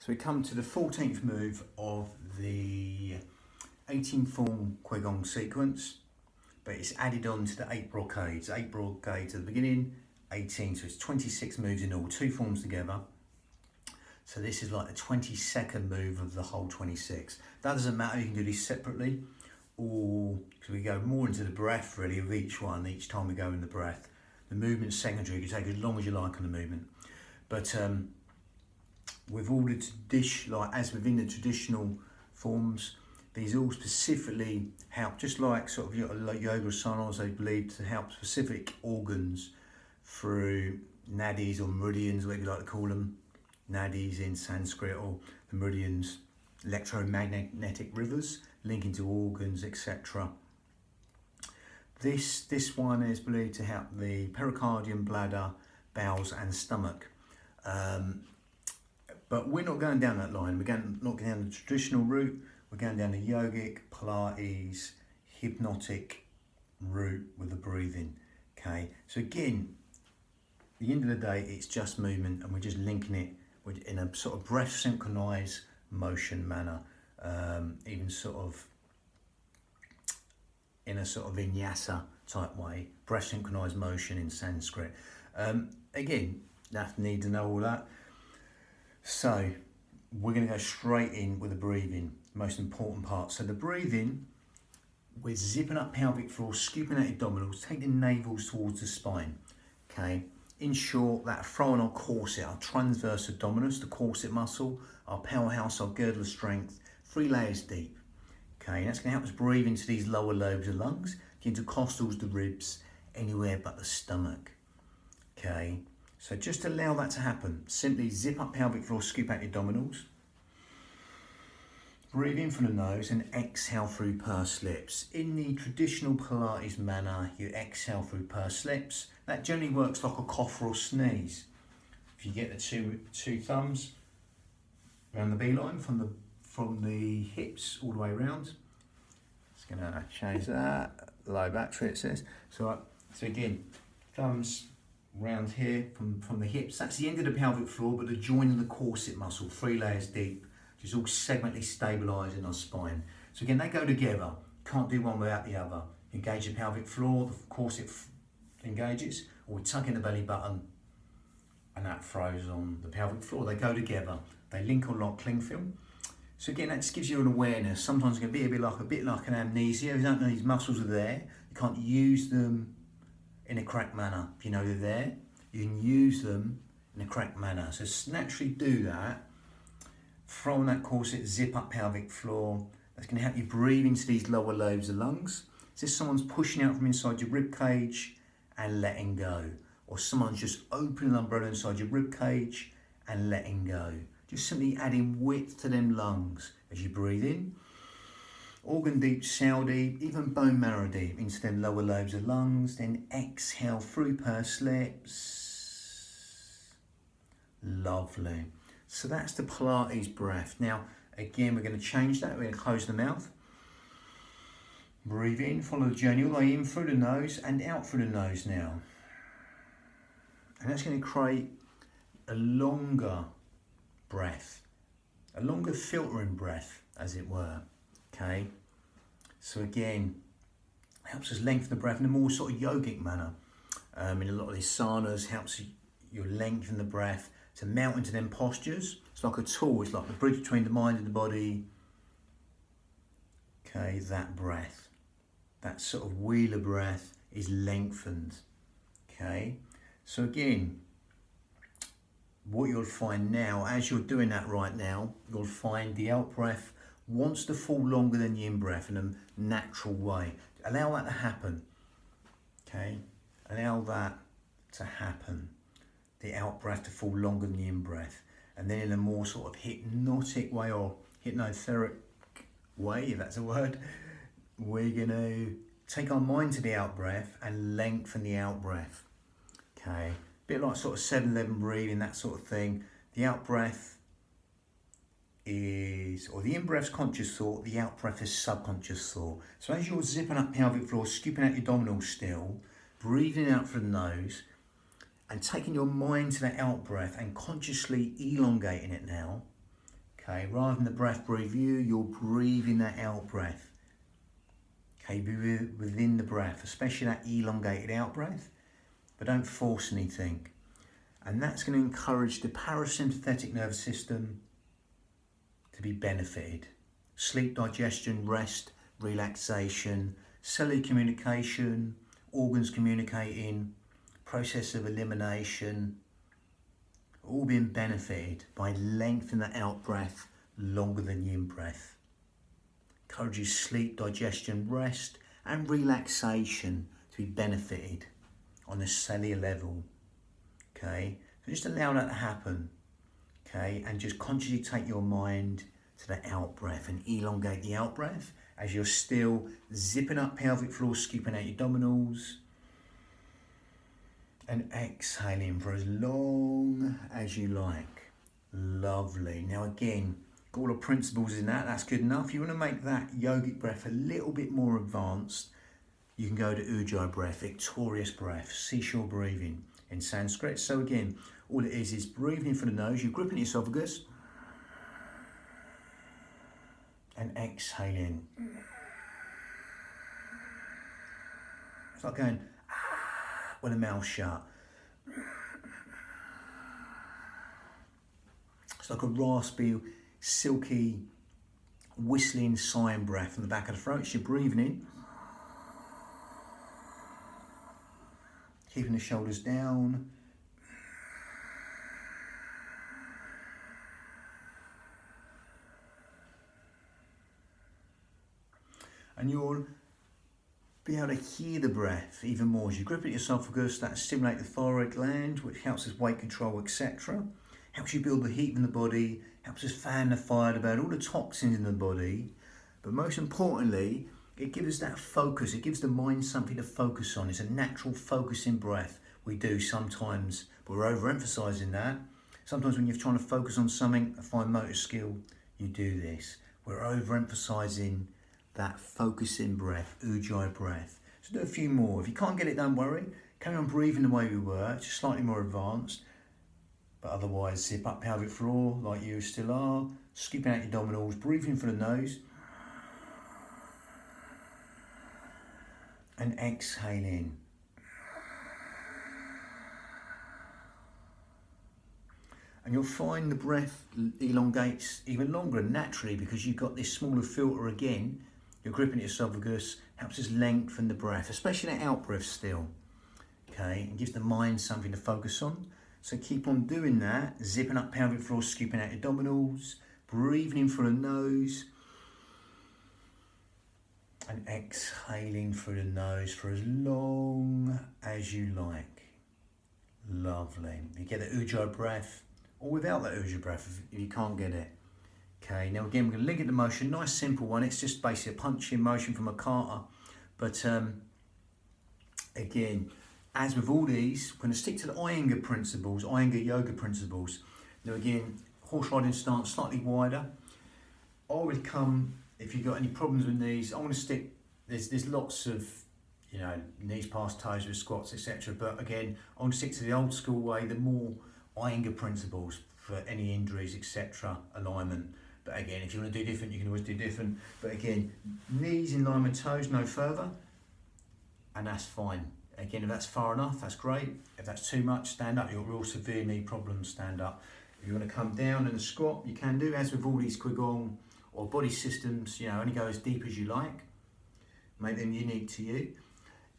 So we come to the 14th move of the 18 form qigong sequence, but it's added on to the 8 brocades. 8 brocades at the beginning, 18, so it's 26 moves in all, 2 forms together. So this is like the 22nd move of the whole 26. That doesn't matter, you can do these separately, or so we go more into the breath really of each one, each time we go in the breath. The movement's secondary, you can take as long as you like on the movement. But with all the as within the traditional forms, these all specifically help, just like sort of like yoga asanas, they believe to help specific organs through nadis or meridians, whatever you like to call them. Nadis in Sanskrit, or the meridians, electromagnetic rivers linking to organs, etc. This one is believed to help the pericardium, bladder, bowels and stomach. But we're not going down that line. We're not going down the traditional route. We're going down the yogic, Pilates, hypnotic route with the breathing. Okay. So again, at the end of the day, it's just movement, and we're just linking it in a sort of breath synchronized motion manner, even sort of in a sort of vinyasa type way, breath synchronized motion in Sanskrit. Again, you have to need to know all that. So we're going to go straight in with the breathing, most important part. So the breathing, we're zipping up pelvic floor, scooping out abdominals, taking the navels towards the spine. Okay. In short, that throwing our corset, our transverse abdominis, the corset muscle, our powerhouse, our girdle of strength, 3 layers deep. Okay, and that's going to help us breathe into these lower lobes of lungs, the intercostals, the ribs, anywhere but the stomach. Okay, so just allow that to happen. Simply zip up pelvic floor, scoop out the abdominals. Breathe in from the nose and exhale through pursed lips. In the traditional Pilates manner, you exhale through pursed lips. That generally works like a cough or sneeze. If you get the two thumbs around the beeline from the hips all the way around. Just gonna change that. Low battery it says. So again, thumbs round here from the hips. That's the end of the pelvic floor, but the joint of the corset muscle, 3 layers deep, just all segmentally stabilising our spine. So again, they go together. Can't do one without the other. Engage the pelvic floor, the corset engages, or we tuck in the belly button and that throws on the pelvic floor. They go together. They link or lock cling film. So again, that just gives you an awareness. Sometimes it can be a bit like an amnesia. If you don't know these muscles are there, you can't use them in a correct manner. If you know they're there, you can use them in a correct manner. So naturally do that. Throw on that corset, zip up pelvic floor. That's going to help you breathe into these lower lobes of lungs. It's as if someone's pushing out from inside your rib cage and letting go. Or someone's just opening the umbrella inside your rib cage and letting go. Just simply adding width to them lungs as you breathe in. Organ deep, cell deep, even bone marrow deep into them lower lobes of lungs. Then exhale through pursed lips. Lovely. So that's the Pilates breath. Now, again, we're going to change that. We're going to close the mouth. Breathe in, follow the journey all the way in through the nose and out through the nose now. And that's going to create a longer breath, a longer filtering breath, as it were. Okay, so again, helps us lengthen the breath in a more sort of yogic manner. In a lot of these asanas, helps you lengthen the breath to melt into them postures. It's like a tool, it's like the bridge between the mind and the body. Okay, that breath, that sort of wheeler breath is lengthened. Okay, so again, what you'll find now, as you're doing that right now, you'll find the out breath wants to fall longer than the in breath in a natural way. Allow that to happen. Okay, allow that to happen. The out breath to fall longer than the in breath, and then in a more sort of hypnotic way or hypnotheric way, if that's a word, we're going to take our mind to the out breath and lengthen the out breath. Okay, a bit like sort of 7-11 breathing, that sort of thing. The out breath or the in breath's conscious thought, the out breath is subconscious thought. So as you're zipping up pelvic floor, scooping out your abdominals still, breathing out through the nose, and taking your mind to that out breath and consciously elongating it now, Okay, rather than the breath breathe you, you're breathing that out breath. Okay, be within the breath, especially that elongated out breath, but don't force anything. And that's going to encourage the parasympathetic nervous system to be benefited. Sleep, digestion, rest, relaxation, cellular communication, organs communicating, process of elimination, all being benefited by lengthening the out breath longer than the in breath. Encourages sleep, digestion, rest and relaxation to be benefited on a cellular level. Okay, so just allow that to happen. Okay, and just consciously take your mind to the out breath and elongate the out breath as you're still zipping up pelvic floor, scooping out your abdominals, and exhaling for as long as you like. Lovely. Now again, got all the principles in that, that's good enough. You want to make that yogic breath a little bit more advanced, you can go to Ujjayi breath, victorious breath, seashore breathing in Sanskrit. So again, all it is breathing through the nose, you're gripping the esophagus, and exhaling. It's like going with the mouth shut. It's like a raspy, silky, whistling sighing breath from the back of the throat. So you're breathing in, keeping the shoulders down. And you'll be able to hear the breath even more as you grip at your esophagus. That stimulates the thyroid gland, which helps us weight control, etc. Helps you build the heat in the body, helps us fan the fire to burn all the toxins in the body. But most importantly, it gives us that focus. It gives the mind something to focus on. It's a natural focusing breath we do sometimes, but we're overemphasizing that. Sometimes when you're trying to focus on something, a fine motor skill, you do this. We're overemphasizing that focusing breath, Ujjayi breath. So do a few more. If you can't get it, don't worry. Carry on breathing the way we were, just slightly more advanced. But otherwise, zip up pelvic floor like you still are. Scooping out your abdominals, breathing through the nose. And exhaling. And you'll find the breath elongates even longer naturally because you've got this smaller filter again. You're gripping your esophagus, helps us lengthen the breath, especially that out breath still. Okay, and gives the mind something to focus on. So keep on doing that, zipping up pelvic floor, scooping out your abdominals, breathing in through the nose, and exhaling through the nose for as long as you like. Lovely. You get the Ujjayi breath, or without the Ujjayi breath if you can't get it. Okay, now again, we're going to link it to motion, nice simple one. It's just basically a punching motion from a kata. But again, as with all these, we're going to stick to the Iyengar principles, Iyengar yoga principles. Now again, horse riding stance slightly wider. I would come, if you've got any problems with knees, I'm going to stick, there's lots of, knees past toes with squats, etc. But again, I'm going to stick to the old school way, the more Iyengar principles for any injuries, etc. alignment. But again, if you want to do different, you can always do different. But again, knees in line with toes, no further. And that's fine. Again, if that's far enough, that's great. If that's too much, stand up. You've got real severe knee problems, stand up. If you want to come down in a squat, you can do, as with all these qigong or body systems, only go as deep as you like. Make them unique to you.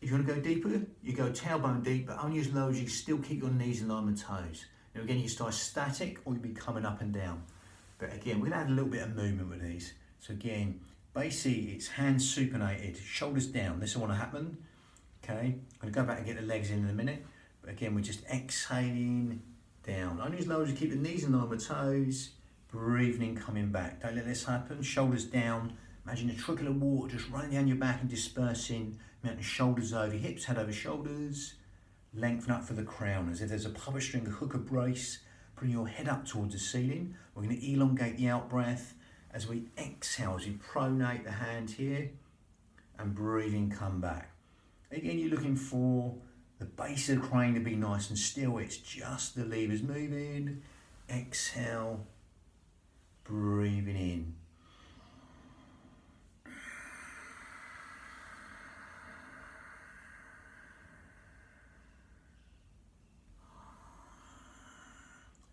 If you want to go deeper, you go tailbone deep, but only as low as you can still keep your knees in line with toes. Now again, you start static or you'll be coming up and down. But again, we're going to add a little bit of movement with these. So again, basically it's hands supinated, shoulders down. This will want to happen. Okay, I'm going to go back and get the legs in a minute. But again, we're just exhaling down. Only as low as you keep the knees in line with toes. Breathing in, coming back. Don't let this happen. Shoulders down. Imagine a trickle of water just running down your back and dispersing. Mounting shoulders over hips, head over shoulders. Lengthen up for the crown as if there's a puppet string, a hook, a brace. Putting your head up towards the ceiling. We're going to elongate the out breath as we exhale, as we pronate the hand here and breathing, come back. Again, you're looking for the base of the crane to be nice and still. It's just the levers moving. Exhale, breathing in.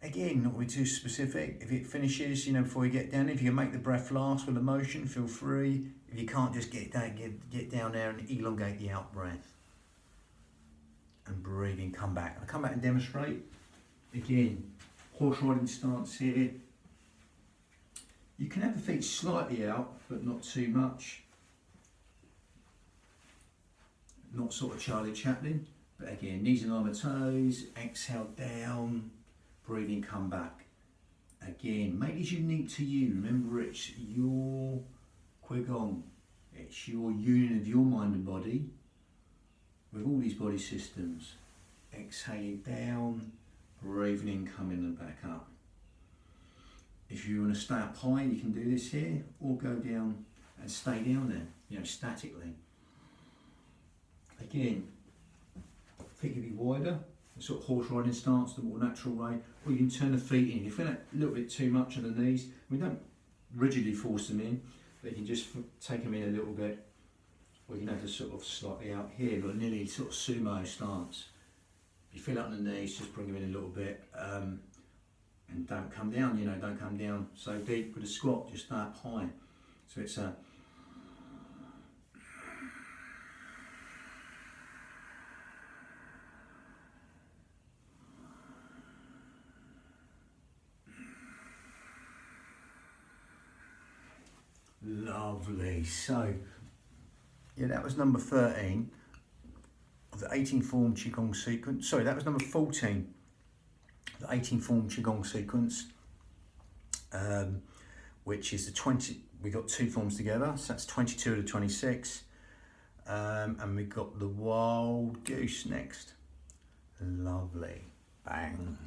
Again, not really too specific. If it finishes, before you get down, if you can make the breath last with the motion, feel free. If you can't, just get down there and elongate the out breath. And breathing, come back. I'll come back and demonstrate. Again, horse riding stance here. You can have the feet slightly out, but not too much. Not sort of Charlie Chaplin, but again, knees and arm and toes, exhale down. Breathing, come back. Again, make this unique to you. Remember, it's your qigong. It's your union of your mind and body with all these body systems. Exhaling down, breathing in, coming and back up. If you want to stay up high, you can do this here, or go down and stay down there, statically. Again, feet can be wider. Sort of horse riding stance, the more natural way, or you can turn the feet in. If you feel it a little bit too much on the knees, we don't rigidly force them in, but you can just take them in a little bit, or you can have to sort of slightly out here, but nearly sort of sumo stance. If you feel it on the knees, just bring them in a little bit, and don't come down, don't come down so deep with a squat, just stay up high. So it's a lovely. So, that was number 13 of the 18 form qigong sequence. Sorry, that was number 14, the 18 form qigong sequence, which is the 20. We got 2 forms together, so that's 22 to 26, and we got the wild goose next. Lovely, bang.